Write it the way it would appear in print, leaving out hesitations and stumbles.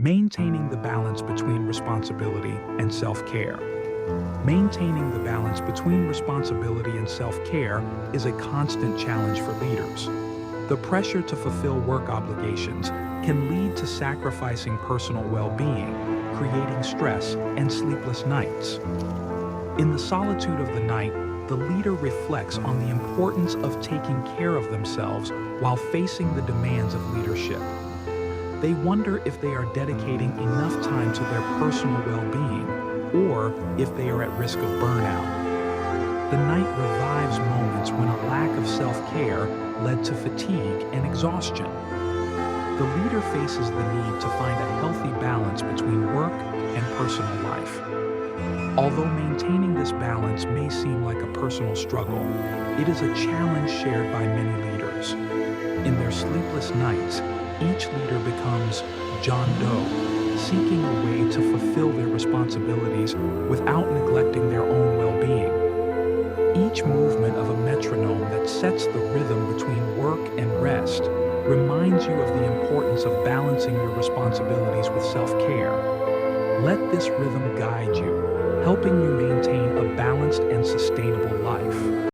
Maintaining the balance between responsibility and self-care. Maintaining the balance between responsibility and self-care is a constant challenge for leaders. The pressure to fulfill work obligations can lead to sacrificing personal well-being, creating stress and sleepless nights. In the solitude of the night, the leader reflects on the importance of taking care of themselves while facing the demands of leadership. They wonder if they are dedicating enough time to their personal well-being or if they are at risk of burnout. The night revives moments when a lack of self-care led to fatigue and exhaustion. The leader faces the need to find a healthy balance between work and personal life. Although maintaining this balance may seem like a personal struggle, it is a challenge shared by many leaders. In their sleepless nights, each leader becomes John Doe, seeking a way to fulfill their responsibilities without neglecting their own well-being. Each movement of a metronome that sets the rhythm between work and rest reminds you of the importance of balancing your responsibilities with self-care. Let this rhythm guide you, helping you maintain a balanced and sustainable life.